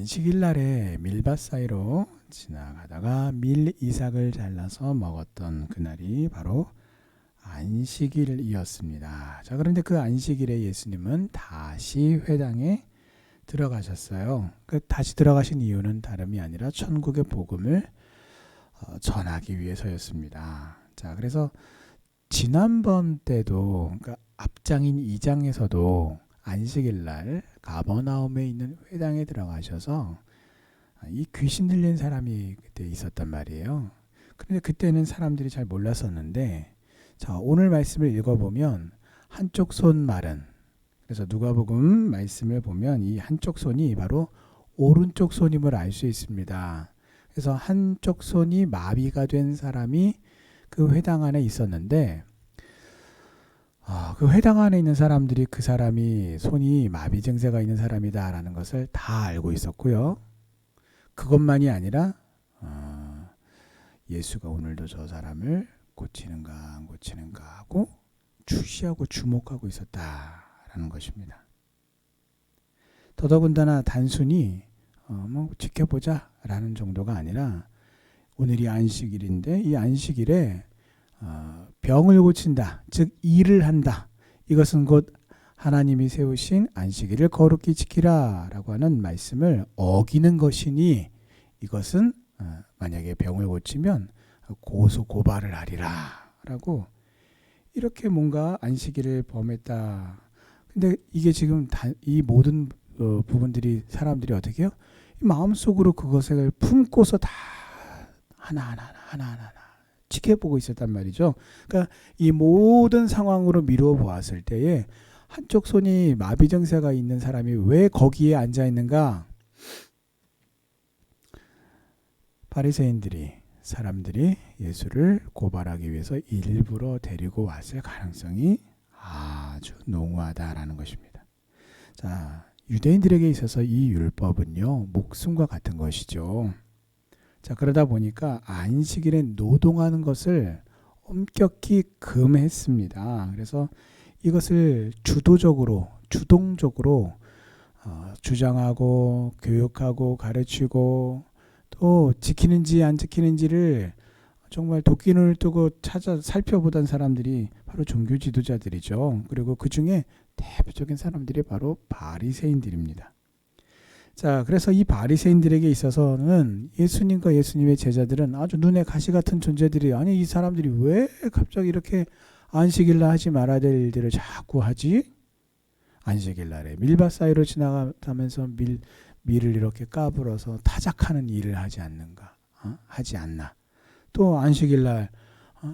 안식일 날에 밀밭 사이로 지나가다가 밀 이삭을 잘라서 먹었던 그날이 바로 안식일이었습니다. 자, 그런데 그 안식일에 예수님은 다시 회당에 들어가셨어요. 그 다시 들어가신 이유는 다름이 아니라 천국의 복음을 전하기 위해서였습니다. 자, 그래서 지난번 때도 그러니까 앞장인 2장에서도 안식일 날 가버나움에 있는 회당에 들어가셔서 이 귀신 들린 사람이 그때 있었단 말이에요. 그런데 그때는 사람들이 잘 몰랐었는데, 자, 오늘 말씀을 읽어보면 한쪽 손 말은, 그래서 누가복음 말씀을 보면 이 한쪽 손이 바로 오른쪽 손임을 알 수 있습니다. 그래서 한쪽 손이 마비가 된 사람이 그 회당 안에 있었는데, 그 회당 안에 있는 사람들이 그 사람이 손이 마비 증세가 있는 사람이다라는 것을 다 알고 있었고요. 그것만이 아니라 예수가 오늘도 저 사람을 고치는가 안 고치는가 하고 주시하고 주목하고 있었다라는 것입니다. 더더군다나 단순히 지켜보자라는 정도가 아니라 오늘이 안식일인데 이 안식일에 병을 고친다, 즉 일을 한다. 이것은 곧 하나님이 세우신 안식일을 거룩히 지키라 라고 하는 말씀을 어기는 것이니 이것은 만약에 병을 고치면 고소고발을 하리라 라고 이렇게 뭔가 안식일을 범했다. 근데 이게 지금 이 모든 부분들이 사람들이 어떻게 해요? 마음속으로 그것을 품고서 다 하나하나 지켜보고 있었단 말이죠. 그러니까 이 모든 상황으로 미루어 보았을 때에 한쪽 손이 마비 증세가 있는 사람이 왜 거기에 앉아 있는가? 바리새인들이 사람들이 예수를 고발하기 위해서 일부러 데리고 왔을 가능성이 아주 농후하다라는 것입니다. 자, 유대인들에게 있어서 이 율법은요, 목숨과 같은 것이죠. 자, 그러다 보니까 안식일에 노동하는 것을 엄격히 금했습니다. 그래서 이것을 주동적으로 주장하고 교육하고 가르치고 또 지키는지 안 지키는지를 정말 도끼눈을 뜨고 찾아 살펴보던 사람들이 바로 종교 지도자들이죠. 그리고 그 중에 대표적인 사람들이 바로 바리새인들입니다. 자, 그래서 이 바리새인들에게 있어서는 예수님과 예수님의 제자들은 아주 눈에 가시 같은 존재들이, 아니 이 사람들이 왜 갑자기 이렇게 안식일날 하지 말아야 될 일들을 자꾸 하지? 안식일날에 밀밭 사이로 지나가면서 밀을 이렇게 까불어서 타작하는 일을 하지 않는가? 하지 않나? 또 안식일날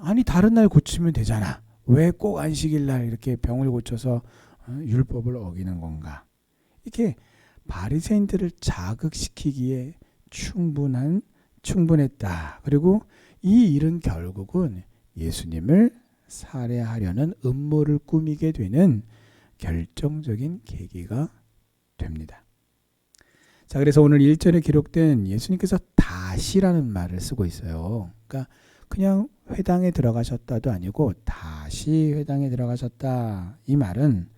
아니 다른 날 고치면 되잖아. 왜 꼭 안식일날 이렇게 병을 고쳐서 율법을 어기는 건가? 이렇게 바리새인들을 자극시키기에 충분했다. 그리고 이 일은 결국은 예수님을 살해하려는 음모를 꾸미게 되는 결정적인 계기가 됩니다. 자, 그래서 오늘 1절에 기록된 예수님께서 다시라는 말을 쓰고 있어요. 그러니까 그냥 회당에 들어가셨다도 아니고 다시 회당에 들어가셨다. 이 말은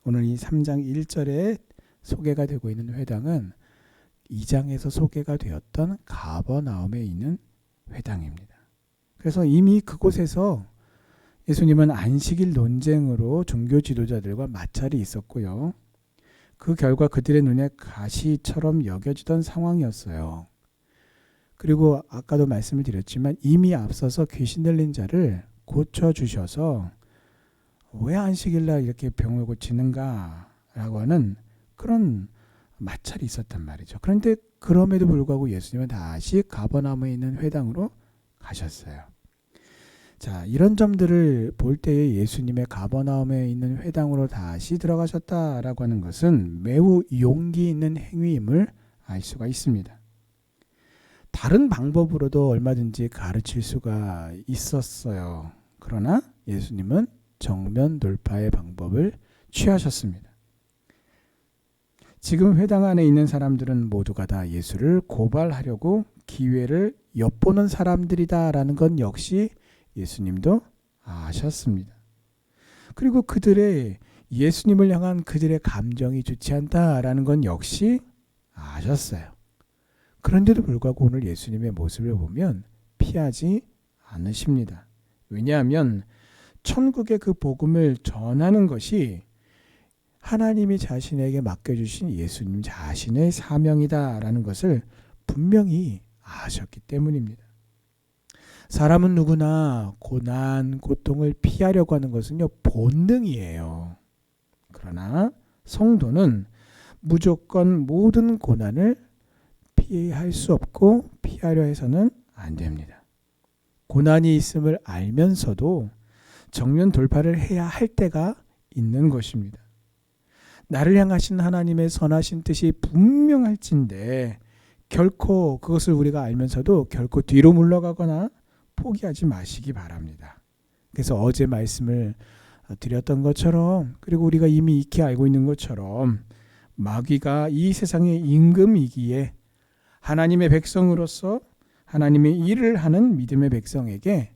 오늘 이 3장 1절에 소개가 되고 있는 회당은 2장에서 소개가 되었던 가버나움에 있는 회당입니다. 그래서 이미 그곳에서 예수님은 안식일 논쟁으로 종교 지도자들과 마찰이 있었고요. 그 결과 그들의 눈에 가시처럼 여겨지던 상황이었어요. 그리고 아까도 말씀을 드렸지만 이미 앞서서 귀신 들린 자를 고쳐주셔서 왜 안식일날 이렇게 병을 고치는가 라고 하는 그런 마찰이 있었단 말이죠. 그런데 그럼에도 불구하고 예수님은 다시 가버나움에 있는 회당으로 가셨어요. 자, 이런 점들을 볼 때에 예수님의 가버나움에 있는 회당으로 다시 들어가셨다라고 하는 것은 매우 용기 있는 행위임을 알 수가 있습니다. 다른 방법으로도 얼마든지 가르칠 수가 있었어요. 그러나 예수님은 정면 돌파의 방법을 취하셨습니다. 지금 회당 안에 있는 사람들은 모두가 다 예수를 고발하려고 기회를 엿보는 사람들이다라는 건 역시 예수님도 아셨습니다. 그리고 그들의 예수님을 향한 그들의 감정이 좋지 않다라는 건 역시 아셨어요. 그런데도 불구하고 오늘 예수님의 모습을 보면 피하지 않으십니다. 왜냐하면 천국의 그 복음을 전하는 것이 하나님이 자신에게 맡겨주신 예수님 자신의 사명이다라는 것을 분명히 아셨기 때문입니다. 사람은 누구나 고난, 고통을 피하려고 하는 것은요, 본능이에요. 그러나 성도는 무조건 모든 고난을 피할 수 없고 피하려 해서는 안 됩니다. 고난이 있음을 알면서도 정면 돌파를 해야 할 때가 있는 것입니다. 나를 향하신 하나님의 선하신 뜻이 분명할진데 결코 그것을 우리가 알면서도 결코 뒤로 물러가거나 포기하지 마시기 바랍니다. 그래서 어제 말씀을 드렸던 것처럼, 그리고 우리가 이미 익히 알고 있는 것처럼 마귀가 이 세상의 임금이기에 하나님의 백성으로서 하나님의 일을 하는 믿음의 백성에게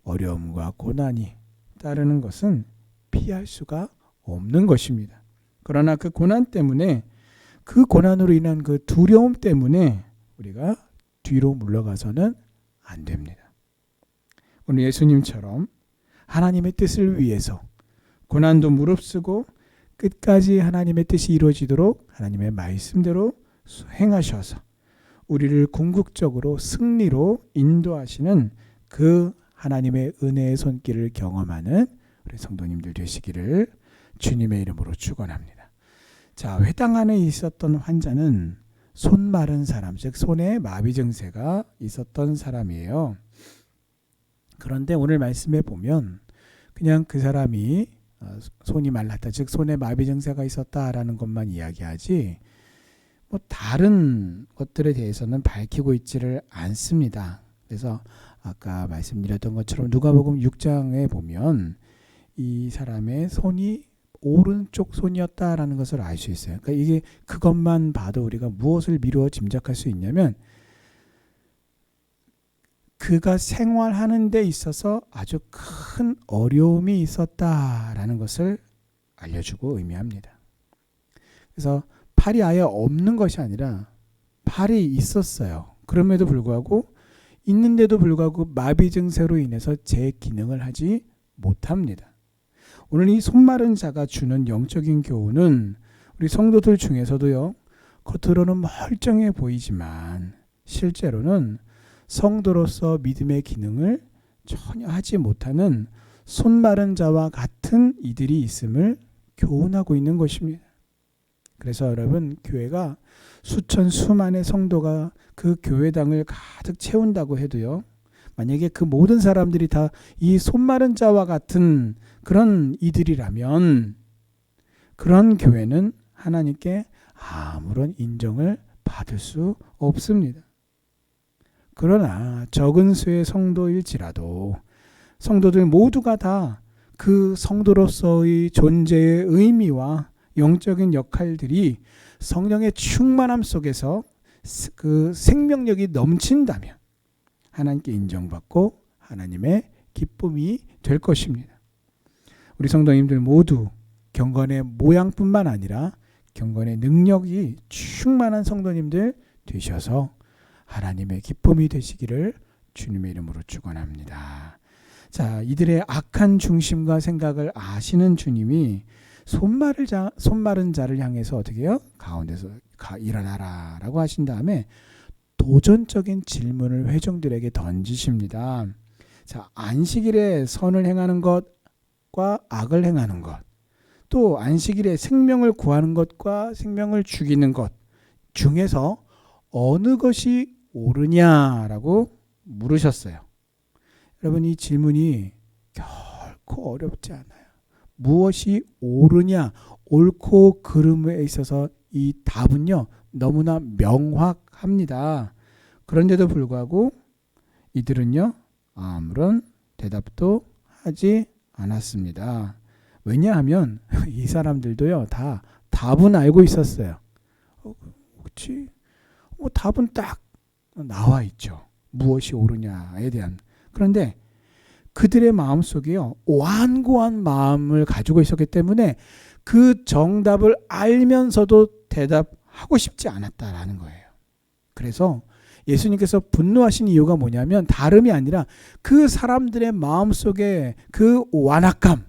어려움과 고난이 따르는 것은 피할 수가 없는 것입니다. 그러나 그 고난 때문에, 그 고난으로 인한 그 두려움 때문에 우리가 뒤로 물러가서는 안 됩니다. 오늘 예수님처럼 하나님의 뜻을 위해서 고난도 무릅쓰고 끝까지 하나님의 뜻이 이루어지도록 하나님의 말씀대로 행하셔서 우리를 궁극적으로 승리로 인도하시는 그 하나님의 은혜의 손길을 경험하는 우리 성도님들 되시기를 주님의 이름으로 축원합니다. 자, 회당 안에 있었던 환자는 손 마른 사람, 즉 손에 마비 증세가 있었던 사람이에요. 그런데 오늘 말씀에 보면 그냥 그 사람이 손이 말랐다, 즉 손에 마비 증세가 있었다라는 것만 이야기하지 뭐 다른 것들에 대해서는 밝히고 있지를 않습니다. 그래서 아까 말씀드렸던 것처럼 누가복음 6장에 보면 이 사람의 손이 오른쪽 손이었다라는 것을 알 수 있어요. 그러니까 이게 그것만 봐도 우리가 무엇을 미루어 짐작할 수 있냐면 그가 생활하는 데 있어서 아주 큰 어려움이 있었다라는 것을 알려주고 의미합니다. 그래서 팔이 아예 없는 것이 아니라 팔이 있었어요. 그럼에도 불구하고, 있는데도 불구하고 마비 증세로 인해서 제 기능을 하지 못합니다. 오늘 이 손마른 자가 주는 영적인 교훈은 우리 성도들 중에서도요, 겉으로는 멀쩡해 보이지만 실제로는 성도로서 믿음의 기능을 전혀 하지 못하는 손마른 자와 같은 이들이 있음을 교훈하고 있는 것입니다. 그래서 여러분, 교회가 수천 수만의 성도가 그 교회당을 가득 채운다고 해도요, 만약에 그 모든 사람들이 다 이 손마른 자와 같은 그런 이들이라면 그런 교회는 하나님께 아무런 인정을 받을 수 없습니다. 그러나 적은 수의 성도일지라도 성도들 모두가 다 그 성도로서의 존재의 의미와 영적인 역할들이 성령의 충만함 속에서 그 생명력이 넘친다면 하나님께 인정받고 하나님의 기쁨이 될 것입니다. 우리 성도님들 모두 경건의 모양뿐만 아니라 경건의 능력이 충만한 성도님들 되셔서 하나님의 기쁨이 되시기를 주님의 이름으로 축원합니다. 자, 이들의 악한 중심과 생각을 아시는 주님이 손마른 자를 향해서 어떻게 해요? 가운데서 일어나라 라고 하신 다음에 도전적인 질문을 회중들에게 던지십니다. 자, 안식일에 선을 행하는 것과 악을 행하는 것, 또 안식일에 생명을 구하는 것과 생명을 죽이는 것 중에서 어느 것이 옳으냐라고 물으셨어요. 여러분, 이 질문이 결코 어렵지 않아요. 무엇이 옳으냐, 옳고 그름에 있어서 이 답은요 너무나 명확합니다. 그런데도 불구하고 이들은요 아무런 대답도 하지 않았습니다. 왜냐하면 이 사람들도요 다 답은 알고 있었어요. 그렇지, 답은 딱 나와 있죠. 무엇이 옳으냐에 대한. 그런데 그들의 마음속에요 완고한 마음을 가지고 있었기 때문에 그 정답을 알면서도 대답하고 싶지 않았다라는 거예요. 그래서 예수님께서 분노하신 이유가 뭐냐면 다름이 아니라 그 사람들의 마음속에 그 완악감,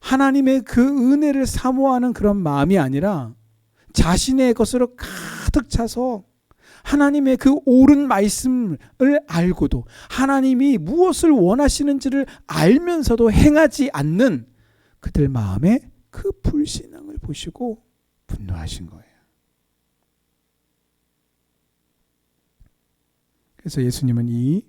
하나님의 그 은혜를 사모하는 그런 마음이 아니라 자신의 것으로 가득 차서 하나님의 그 옳은 말씀을 알고도 하나님이 무엇을 원하시는지를 알면서도 행하지 않는 그들 마음의 그 불신앙을 보시고 분노하신 거예요. 그래서 예수님은 이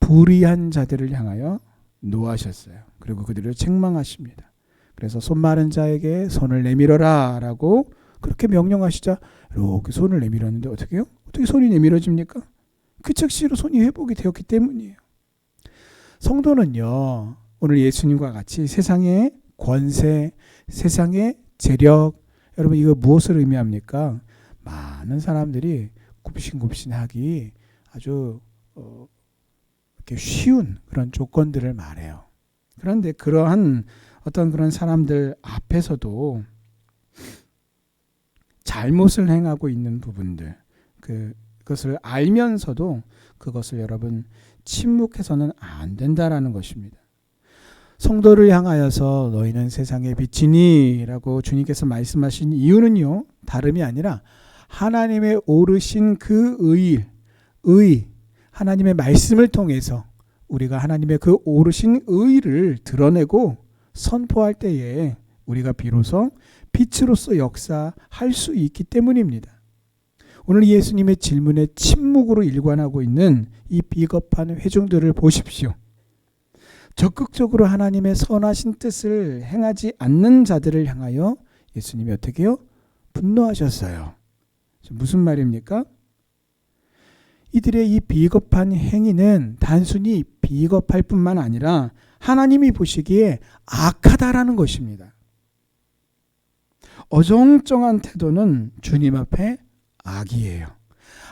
불의한 자들을 향하여 노하셨어요. 그리고 그들을 책망하십니다. 그래서 손 마른 자에게 손을 내밀어라 라고 그렇게 명령하시자 이렇게 손을 내밀었는데 어떻게 해요? 어떻게 손이 내밀어집니까? 그 즉시로 손이 회복이 되었기 때문이에요. 성도는요, 오늘 예수님과 같이 세상의 권세, 세상의 재력, 여러분 이거 무엇을 의미합니까? 많은 사람들이 굽신굽신하기 아주 이렇게 쉬운 그런 조건들을 말해요. 그런데 그러한 어떤 그런 사람들 앞에서도 잘못을 행하고 있는 부분들, 그것을 알면서도 그것을 여러분 침묵해서는 안 된다라는 것입니다. 성도를 향하여서 너희는 세상의 빛이니 라고 주님께서 말씀하신 이유는요, 다름이 아니라 하나님의 오르신 그 의, 하나님의 말씀을 통해서 우리가 하나님의 그 오르신 의를 드러내고 선포할 때에 우리가 비로소 빛으로서 역사할 수 있기 때문입니다. 오늘 예수님의 질문에 침묵으로 일관하고 있는 이 비겁한 회중들을 보십시오. 적극적으로 하나님의 선하신 뜻을 행하지 않는 자들을 향하여 예수님이 어떻게 해요? 분노하셨어요. 무슨 말입니까? 이들의 이 비겁한 행위는 단순히 비겁할 뿐만 아니라 하나님이 보시기에 악하다라는 것입니다. 어정쩡한 태도는 주님 앞에 악이에요.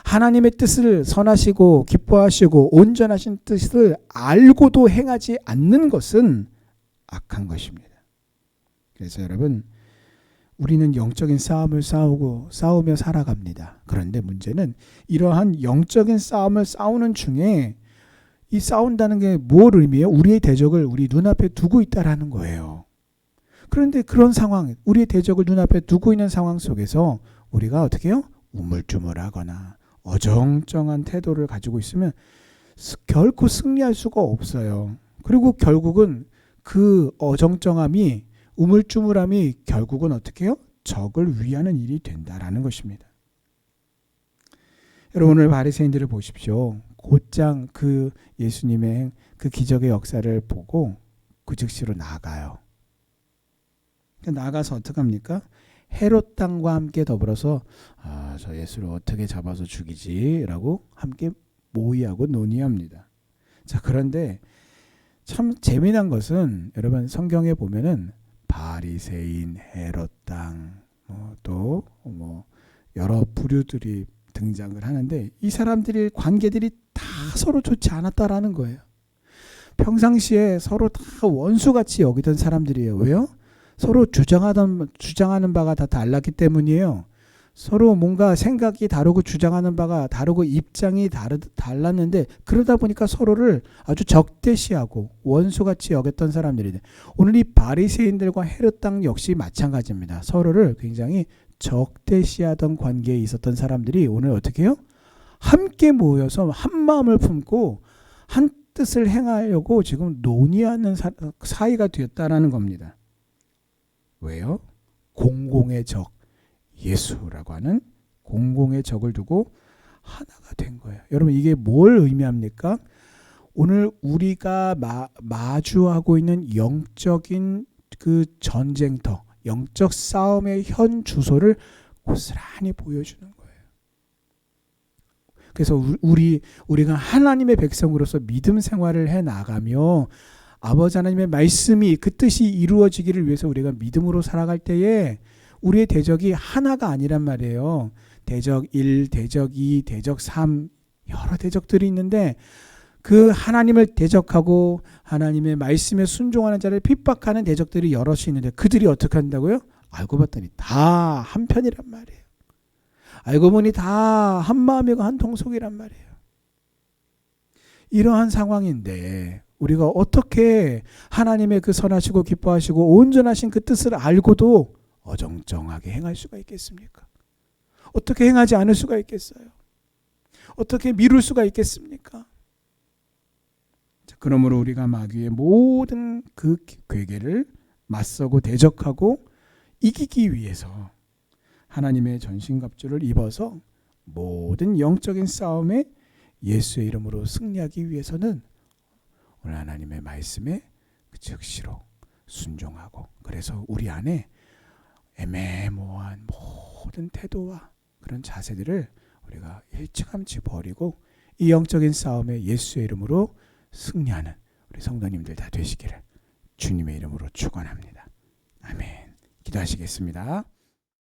하나님의 뜻을 선하시고 기뻐하시고 온전하신 뜻을 알고도 행하지 않는 것은 악한 것입니다. 그래서 여러분, 우리는 영적인 싸움을 싸우며 살아갑니다. 그런데 문제는 이러한 영적인 싸움을 싸우는 중에 이 싸운다는 게 뭘 의미해요? 우리의 대적을 우리 눈앞에 두고 있다라는 거예요. 그런데 그런 상황, 우리의 대적을 눈앞에 두고 있는 상황 속에서 우리가 어떻게 해요? 우물쭈물하거나 어정쩡한 태도를 가지고 있으면 결코 승리할 수가 없어요. 그리고 결국은 그 어정쩡함이, 우물쭈물함이 결국은 어떻게 해요? 적을 위하는 일이 된다라는 것입니다. 여러분, 오늘 바리새인들을 보십시오. 곧장 그 예수님의 그 기적의 역사를 보고 그 즉시로 나가요. 나가서 어떻게 합니까? 헤롯 땅과 함께 더불어서 저 예수를 어떻게 잡아서 죽이지? 라고 함께 모의하고 논의합니다. 자, 그런데 참 재미난 것은 여러분 성경에 보면은 바리새인, 헤롯 땅, 또 여러 부류들이 등장을 하는데 이 사람들의 관계들이 다 서로 좋지 않았다라는 거예요. 평상시에 서로 다 원수같이 여기던 사람들이에요. 왜요? 서로 주장하는 바가 다 달랐기 때문이에요. 서로 뭔가 생각이 다르고 주장하는 바가 다르고 입장이 달랐는데 그러다 보니까 서로를 아주 적대시하고 원수같이 여겼던 사람들이데 오늘 이 바리새인들과 헤롯 땅 역시 마찬가지입니다. 서로를 굉장히 적대시하던 관계에 있었던 사람들이 오늘 어떻게 해요? 함께 모여서 한 마음을 품고 한 뜻을 행하려고 지금 논의하는 사이가 되었다라는 겁니다. 왜요? 공공의 적, 예수라고 하는 공공의 적을 두고 하나가 된 거예요. 여러분, 이게 뭘 의미합니까? 오늘 우리가 마주하고 있는 영적인 그 전쟁터, 영적 싸움의 현 주소를 고스란히 보여주는 거예요. 그래서 우리가 하나님의 백성으로서 믿음 생활을 해 나가며 아버지 하나님의 말씀이 그 뜻이 이루어지기를 위해서 우리가 믿음으로 살아갈 때에 우리의 대적이 하나가 아니란 말이에요. 대적 1, 대적 2, 대적 3 여러 대적들이 있는데 그 하나님을 대적하고 하나님의 말씀에 순종하는 자를 핍박하는 대적들이 여럿이 있는데 그들이 어떻게 한다고요? 알고 봤더니 다 한편이란 말이에요. 알고 보니 다 한마음이고 한통속이란 말이에요. 이러한 상황인데 우리가 어떻게 하나님의 그 선하시고 기뻐하시고 온전하신 그 뜻을 알고도 어정쩡하게 행할 수가 있겠습니까? 어떻게 행하지 않을 수가 있겠어요? 어떻게 미룰 수가 있겠습니까? 그러므로 우리가 마귀의 모든 그 괴계를 맞서고 대적하고 이기기 위해서 하나님의 전신갑주를 입어서 모든 영적인 싸움에 예수의 이름으로 승리하기 위해서는 오늘 하나님의 말씀에 즉시로 순종하고, 그래서 우리 안에 애매모호한 모든 태도와 그런 자세들을 우리가 일찌감치 버리고 이 영적인 싸움에 예수의 이름으로 승리하는 우리 성도님들 다 되시기를 주님의 이름으로 축원합니다. 아멘. 기도하시겠습니다.